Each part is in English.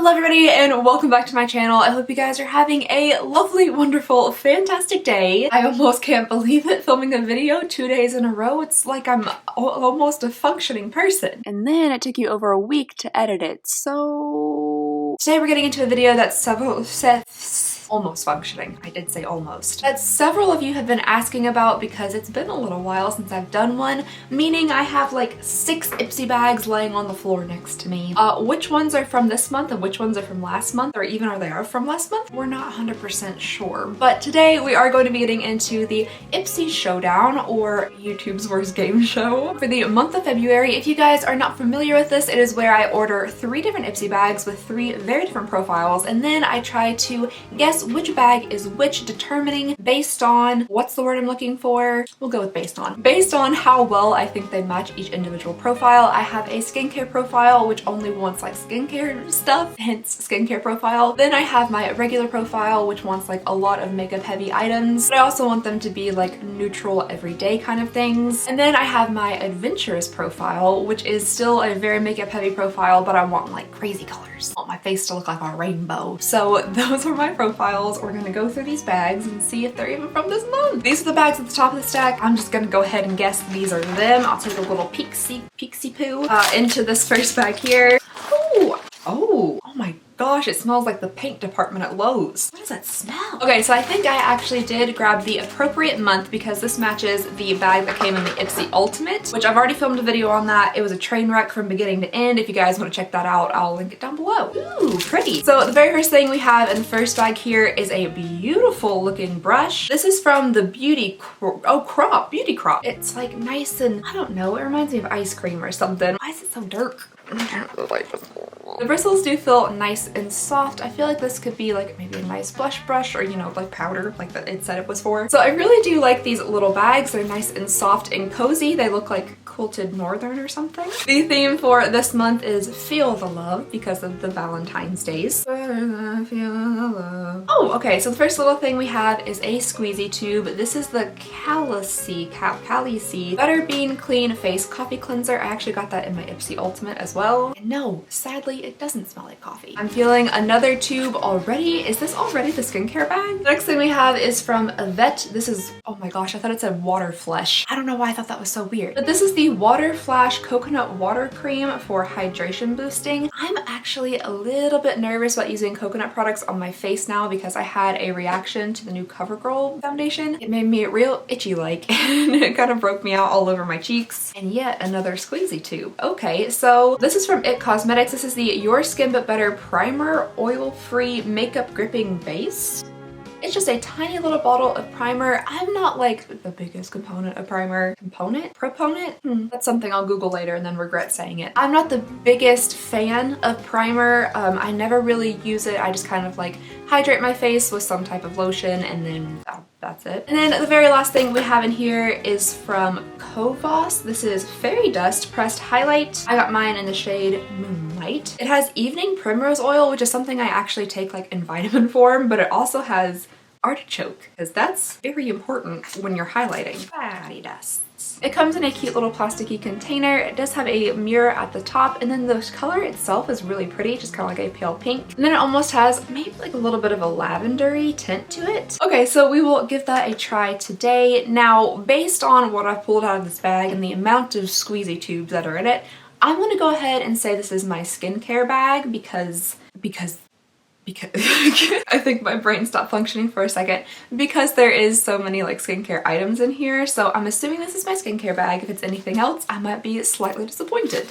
Hello everybody and welcome back to my channel. I hope you guys are having a lovely, wonderful, fantastic day. I almost can't believe it, filming a video 2 days in a row. It's like I'm almost a functioning person. And then it took you over a week to edit it. So today we're getting into a video that's almost functioning. I did say almost. That several of you have been asking about because it's been a little while since I've done one, meaning I have like 6 Ipsy bags laying on the floor next to me. Which ones are from this month and which ones are from last month, or even are they from last month? We're not 100% sure. But today we are going to be getting into the Ipsy Showdown, or YouTube's worst game show, for the month of February. If you guys are not familiar with this, it is where I order 3 different Ipsy bags with 3 very different profiles, and then I try to guess which bag is which, determining based on, what's the word I'm looking for? We'll go with based on. Based on how well I think they match each individual profile. I have a skincare profile which only wants like skincare stuff, hence skincare profile. Then I have my regular profile which wants like a lot of makeup heavy items, but I also want them to be like neutral everyday kind of things. And then I have my adventurous profile, which is still a very makeup heavy profile, but I want like crazy colors. I want my face to look like a rainbow. So those are my profiles. We're gonna go through these bags and see if they're even from this month. These are the bags at the top of the stack. I'm just gonna go ahead and guess these are them. I'll take a little peeksy poo into this first bag here. Oh my gosh, it smells like the paint department at Lowe's. What does that smell? Okay, so I think I actually did grab the appropriate month because this matches the bag that came in the Ipsy Ultimate, which I've already filmed a video on that. It was a train wreck from beginning to end. If you guys want to check that out, I'll link it down below. Ooh, pretty. So the very first thing we have in the first bag here is a beautiful looking brush. This is from the Beauty Crop. It's like nice and, I don't know, it reminds me of ice cream or something. Why is it so dark? The bristles do feel nice and soft. I feel like this could be like maybe a nice blush brush, or you know, like powder like that it said it was for. So I really do like these little bags. They're nice and soft and cozy. They look like quilted northern or something. The theme for this month is Feel the Love because of the Valentine's days. Oh, okay, so the first little thing we have is a squeezy tube. This is the Calici Butterbean Clean Face Coffee Cleanser. I actually got that in my Ipsy Ultimate as well. And no, sadly, it doesn't smell like coffee. I'm feeling another tube already. Is this already the skincare bag? The next thing we have is from Yvette. This is, oh my gosh, I thought it said Water Flesh. I don't know why I thought that was so weird. But this is the Water Flash Coconut Water Cream for hydration boosting. I'm actually a little bit nervous about using coconut products on my face now because I had a reaction to the new CoverGirl foundation. It made me real itchy like, and it kind of broke me out all over my cheeks. And yet another squeezy tube. Okay, so this is from IT Cosmetics. This is the Your Skin But Better Primer Oil-Free Makeup Gripping Base. It's just a tiny little bottle of primer. I'm not like the biggest component of primer. Proponent? That's something I'll Google later and then regret saying it. I'm not the biggest fan of primer. I never really use it. I just kind of like hydrate my face with some type of lotion and then that's it. And then the very last thing we have in here is from Covos. This is Fairy Dust Pressed Highlight. I got mine in the shade Moonlight. It has evening primrose oil, which is something I actually take like in vitamin form, but it also has artichoke, because that's very important when you're highlighting. Fairy Dust. It comes in a cute little plasticky container. It does have a mirror at the top, and then the color itself is really pretty, just kind of like a pale pink. And then it almost has maybe like a little bit of a lavendery tint to it. Okay, so we will give that a try today. Now, based on what I've pulled out of this bag and the amount of squeezy tubes that are in it, I'm gonna go ahead and say this is my skincare bag because I think my brain stopped functioning for a second because there is so many like skincare items in here. So I'm assuming this is my skincare bag. If it's anything else, I might be slightly disappointed.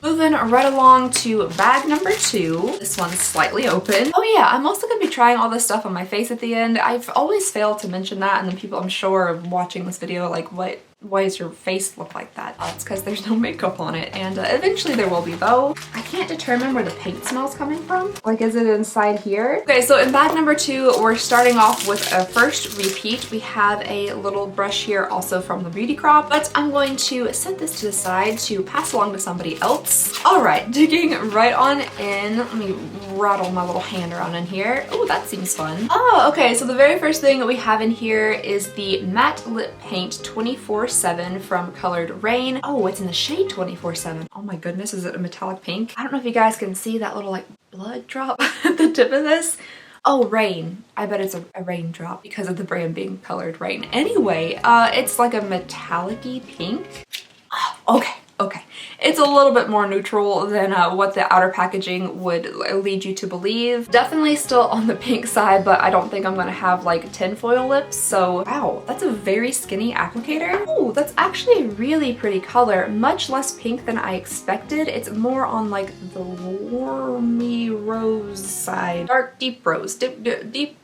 Moving right along to bag number 2. This one's slightly open. Oh yeah, I'm also gonna be trying all this stuff on my face at the end. I've always failed to mention that, and then people I'm sure are watching this video like, why does your face look like that? It's because there's no makeup on it, and eventually there will be though. I can't determine where the paint smell's coming from. Like, is it inside here? Okay, so in bag number 2, we're starting off with a first repeat. We have a little brush here also from the Beauty Crop, but I'm going to set this to the side to pass along to somebody else. All right, digging right on in. Let me rattle my little hand around in here. Oh, that seems fun. Oh, okay, so the very first thing that we have in here is the Matte Lip Paint 24/7 from Colored Rain. Oh, it's in the shade 24/7. Oh my goodness, is it a metallic pink? I don't know if you guys can see that little like blood drop at the tip of this. Oh, rain. I bet it's a raindrop because of the brand being colored rain. Anyway, it's like a metallic-y pink. Oh, okay. Okay, it's a little bit more neutral than what the outer packaging would lead you to believe. Definitely still on the pink side, but I don't think I'm gonna have like tinfoil lips. So wow, that's a very skinny applicator. Oh, that's actually a really pretty color. Much less pink than I expected. It's more on like the warmy rose side. Dark, deep rose, deep.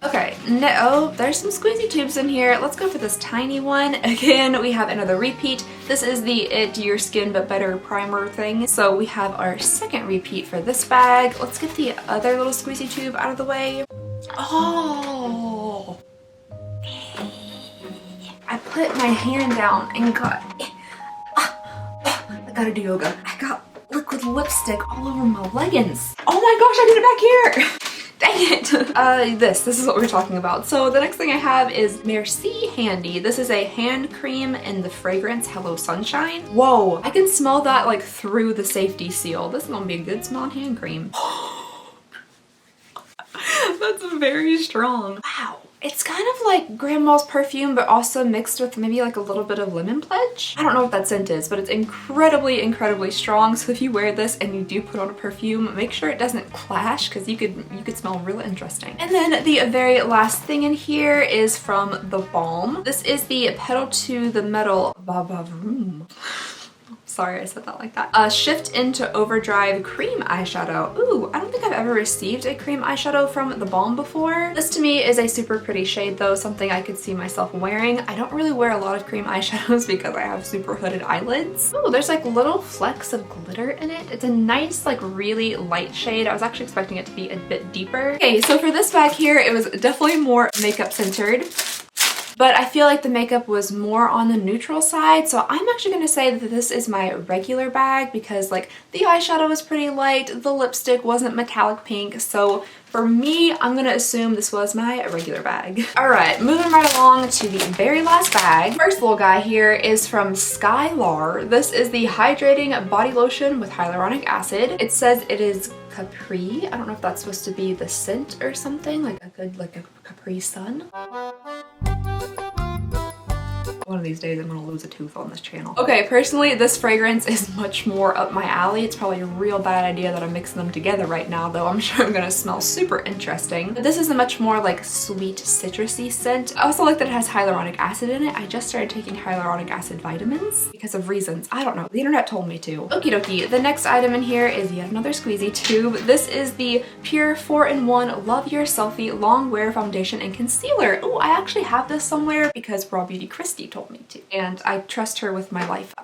Okay, oh, there's some squeezy tubes in here. Let's go for this tiny one. Again, we have another repeat. This is the It Your Skin But Better primer thing. So we have our second repeat for this bag. Let's get the other little squeezy tube out of the way. Oh, I put my hand down and got, I gotta do yoga. I got liquid lipstick all over my leggings. Oh my gosh, I did it back here. Dang it! This is what we're talking about. So the next thing I have is Merci Handy. This is a hand cream in the fragrance Hello Sunshine. Whoa, I can smell that like through the safety seal. This is gonna be a good smelling hand cream. That's very strong. Wow. It's kind of like grandma's perfume, but also mixed with maybe like a little bit of lemon pledge. I don't know what that scent is, but it's incredibly, incredibly strong. So if you wear this and you do put on a perfume, make sure it doesn't clash because you could smell real interesting. And then the very last thing in here is from the Balm. This is the Pedal to the Metal Room. Sorry, I said that like that. Shift into Overdrive cream eyeshadow. Ooh, I don't think I've ever received a cream eyeshadow from the Balm before. This to me is a super pretty shade though, something I could see myself wearing. I don't really wear a lot of cream eyeshadows because I have super hooded eyelids. Ooh, there's like little flecks of glitter in it. It's a nice, like really light shade. I was actually expecting it to be a bit deeper. Okay, so for this bag here, it was definitely more makeup centered. But I feel like the makeup was more on the neutral side, so I'm actually going to say that this is my regular bag because like the eyeshadow was pretty light, the lipstick wasn't metallic pink, so for me, I'm going to assume this was my regular bag. Alright, moving right along to the very last bag. First little guy here is from Skylar. This is the Hydrating Body Lotion with Hyaluronic Acid. It says it is Capri. I don't know if that's supposed to be the scent or something, like a Capri Sun. One of these days I'm gonna lose a tooth on this channel. Okay, personally this fragrance is much more up my alley. It's probably a real bad idea that I'm mixing them together right now, though I'm sure I'm gonna smell super interesting. But this is a much more like sweet citrusy scent. I also like that it has hyaluronic acid in it. I just started taking hyaluronic acid vitamins because of reasons. I don't know, the internet told me to. Okie dokie, the next item in here is yet another squeezy tube. This is the Pure 4-in-1 Love Your Selfie Long Wear Foundation and Concealer. Oh, I actually have this somewhere because Raw Beauty Christy told me to, and I trust her with my life.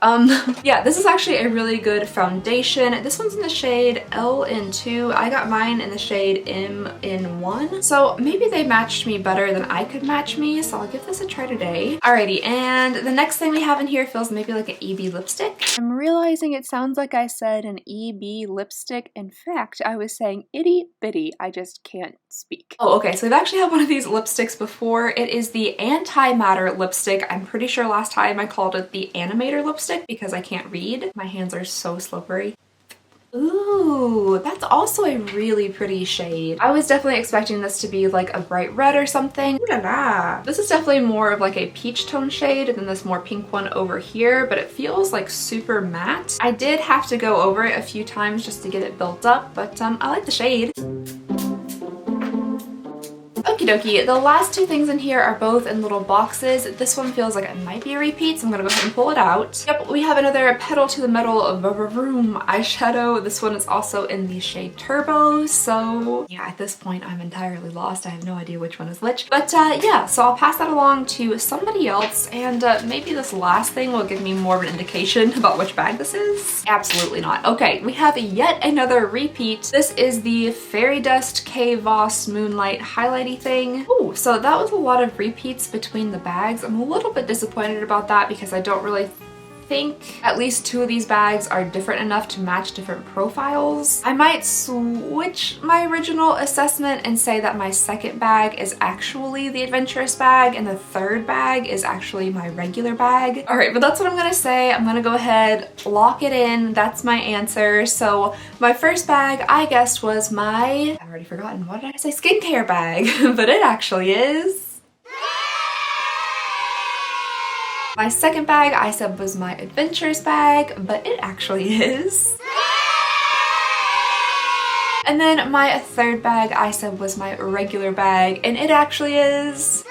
Yeah, this is actually a really good foundation. This one's in the shade L-in-2. I got mine in the shade M-in-1, so maybe they matched me better than I could match me, so I'll give this a try today. Alrighty, and the next thing we have in here feels maybe like an EB lipstick. I'm realizing it sounds like I said an EB lipstick. In fact, I was saying itty bitty. I just can't speak. Oh, okay, so we've actually had one of these lipsticks before. It is the Anti-Matter lipstick. I'm pretty sure last time I called it the Animator lipstick because I can't read. My hands are so slippery. Ooh, that's also a really pretty shade. I was definitely expecting this to be like a bright red or something. Ooh la la. This is definitely more of like a peach tone shade than this more pink one over here, but it feels like super matte. I did have to go over it a few times just to get it built up, but I like the shade. Okie dokie, the last two things in here are both in little boxes. This one feels like it might be a repeat, so I'm gonna go ahead and pull it out. Yep, we have another Pedal to the Metal Room eyeshadow. This one is also in the shade Turbo, so yeah, at this point I'm entirely lost. I have no idea which one is which. But yeah, so I'll pass that along to somebody else, and maybe this last thing will give me more of an indication about which bag this is. Absolutely not. Okay, we have yet another repeat. This is the Fairy Dust K Voss Moonlight Highlighty thing. Ooh, so that was a lot of repeats between the bags. I'm a little bit disappointed about that because I don't really think at least 2 of these bags are different enough to match different profiles. I might switch my original assessment and say that my second bag is actually the adventurous bag and the third bag is actually my regular bag. All right, but that's what I'm gonna say. I'm gonna go ahead, lock it in. That's my answer. So my first bag I guessed was my, I've already forgotten, what did I say? Skincare bag, but it actually is. My second bag I said was my adventurous bag, but it actually is. And then my third bag I said was my regular bag, and it actually is.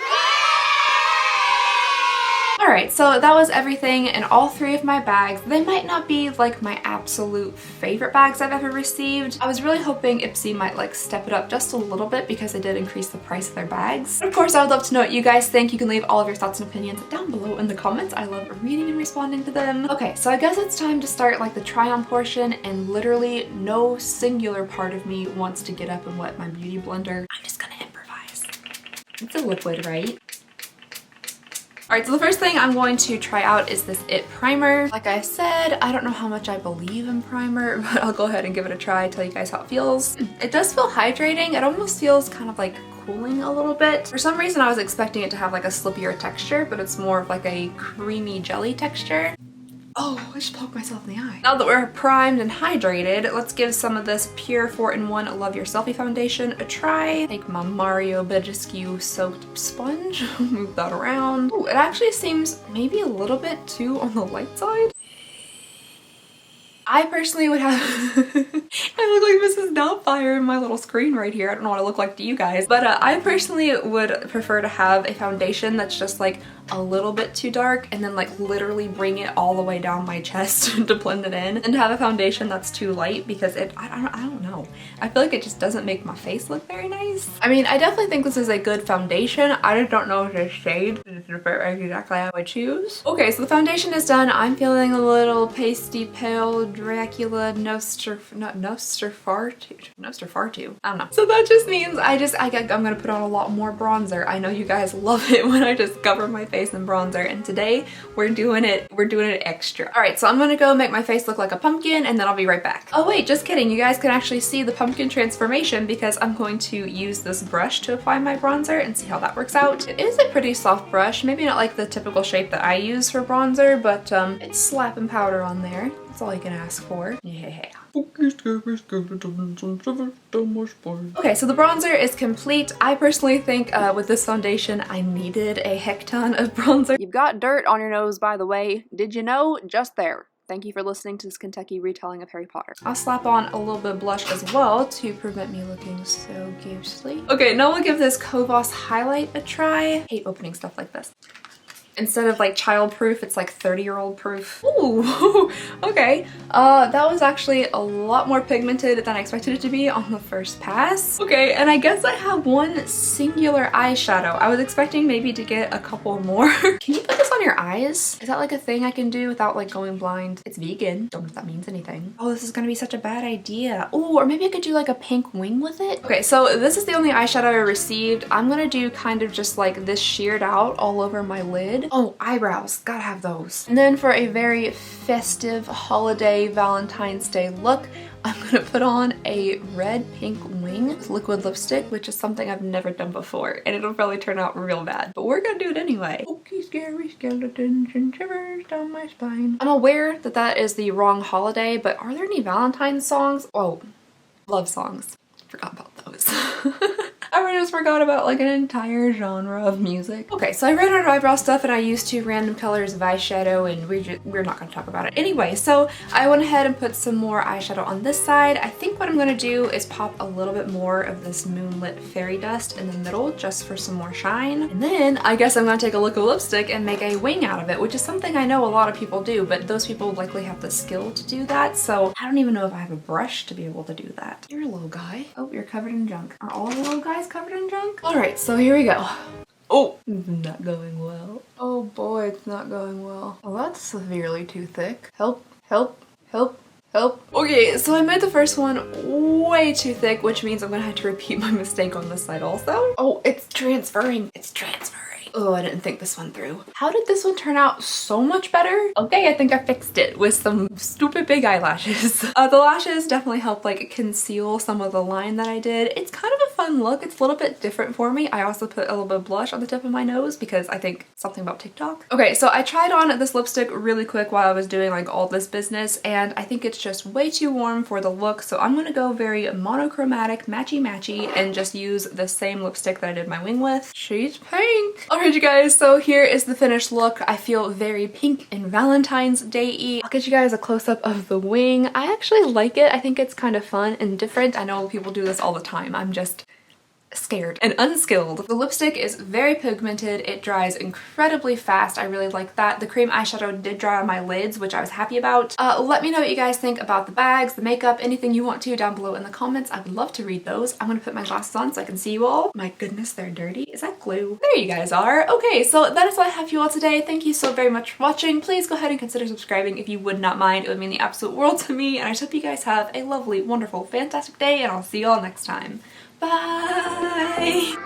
Alright, so that was everything in all 3 of my bags. They might not be like my absolute favorite bags I've ever received. I was really hoping Ipsy might like step it up just a little bit because they did increase the price of their bags. But of course, I would love to know what you guys think. You can leave all of your thoughts and opinions down below in the comments. I love reading and responding to them. Okay, so I guess it's time to start like the try on portion, and literally no singular part of me wants to get up and wet my beauty blender. I'm just gonna improvise. It's a liquid, right? Alright, so the first thing I'm going to try out is this IT primer. Like I said, I don't know how much I believe in primer, but I'll go ahead and give it a try, tell you guys how it feels. It does feel hydrating. It almost feels kind of like cooling a little bit. For some reason I was expecting it to have like a slippier texture, but it's more of like a creamy jelly texture. Oh, I just poked myself in the eye. Now that we're primed and hydrated, let's give some of this Pure 4-in-1 Love Your Selfie Foundation a try. Take my Mario Badescu soaked sponge, move that around. Ooh, it actually seems maybe a little bit too on the light side. I personally would have, I look like Mrs. Doubtfire in my little screen right here. I don't know what I look like to you guys, but I personally would prefer to have a foundation that's just like a little bit too dark and then like literally bring it all the way down my chest to blend it in, and to have a foundation that's too light because I don't know. I feel like it just doesn't make my face look very nice. I mean, I definitely think this is a good foundation. I just don't know if this shade is exactly how I choose. Okay, so the foundation is done. I'm feeling a little pasty pale Dracula Nosferatu. I don't know. So that just means I'm gonna put on a lot more bronzer. I know you guys love it when I just cover my face in bronzer, and today we're doing it extra. All right, so I'm gonna go make my face look like a pumpkin and then I'll be right back. Oh wait, just kidding. You guys can actually see the pumpkin transformation because I'm going to use this brush to apply my bronzer and see how that works out. It is a pretty soft brush, maybe not like the typical shape that I use for bronzer, but it's slapping powder on there. That's all you can ask for. Yeah. Okay, so the bronzer is complete. I personally think with this foundation, I needed a heck ton of bronzer. You've got dirt on your nose, by the way. Did you know? Just there. Thank you for listening to this Kentucky retelling of Harry Potter. I'll slap on a little bit of blush as well to prevent me looking so ghostly. Okay, now we'll give this Kovos highlight a try. I hate opening stuff like this. Instead of like child proof, it's like 30-year-old proof. Ooh, okay. That was actually a lot more pigmented than I expected it to be on the first pass. Okay, and I guess I have one singular eyeshadow. I was expecting maybe to get a couple more. Can you put this on your eyes? Is that like a thing I can do without like going blind? It's vegan. Don't know if that means anything. Oh, this is gonna be such a bad idea. Ooh, or maybe I could do like a pink wing with it. Okay, so this is the only eyeshadow I received. I'm gonna do kind of just like this sheared out all over my lid. Oh, eyebrows, gotta have those. And then for a very festive holiday Valentine's Day look, I'm gonna put on a red pink wing with liquid lipstick, which is something I've never done before, and it'll probably turn out real bad, but we're gonna do it anyway. Spooky, scary skeletons and shivers down my spine. I'm aware that that is the wrong holiday, but are there any Valentine's songs? Oh, love songs. Forgot about those. I just forgot about like an entire genre of music. Okay, so I ran out of eyebrow stuff and I used 2 random colors of eyeshadow, and we're not gonna talk about it. Anyway, so I went ahead and put some more eyeshadow on this side. I think what I'm gonna do is pop a little bit more of this Moonlit Fairy Dust in the middle just for some more shine. And then I guess I'm gonna take a liquid lipstick and make a wing out of it, which is something I know a lot of people do, but those people likely have the skill to do that. So I don't even know if I have a brush to be able to do that. You're a little guy. Oh, you're covered in junk. Are all the little guys covered in junk? All right, so here we go. Oh, not going well. Oh boy, it's not going well. Oh, that's severely too thick. Help, help, help, help. Okay, so I made the first one way too thick, which means I'm gonna have to repeat my mistake on this side also. Oh, it's transferring. It's transferring. Oh, I didn't think this one through. How did this one turn out so much better? Okay, I think I fixed it with some stupid big eyelashes. The lashes definitely help like conceal some of the line that I did. It's kind of a fun look. It's a little bit different for me. I also put a little bit of blush on the tip of my nose because I think something about TikTok. Okay, so I tried on this lipstick really quick while I was doing like all this business, and I think it's just way too warm for the look, so I'm gonna go very monochromatic, matchy-matchy, and just use the same lipstick that I did my wing with. She's pink! Alright you guys, so here is the finished look. I feel very pink and Valentine's Day-y. I'll get you guys a close-up of the wing. I actually like it. I think it's kind of fun and different. I know people do this all the time. I'm just scared and unskilled. The lipstick is very pigmented. It dries incredibly fast. I really like that. The cream eyeshadow did dry on my lids, which I was happy about. Let me know what you guys think about the bags, the makeup, anything you want to down below in the comments. I would love to read those. I'm gonna put my glasses on so I can see you all. My goodness, they're dirty. Is that glue? There you guys are. Okay, so that is all I have for you all today. Thank you so very much for watching. Please go ahead and consider subscribing if you would not mind. It would mean the absolute world to me, and I just hope you guys have a lovely, wonderful, fantastic day, and I'll see you all next time. Bye!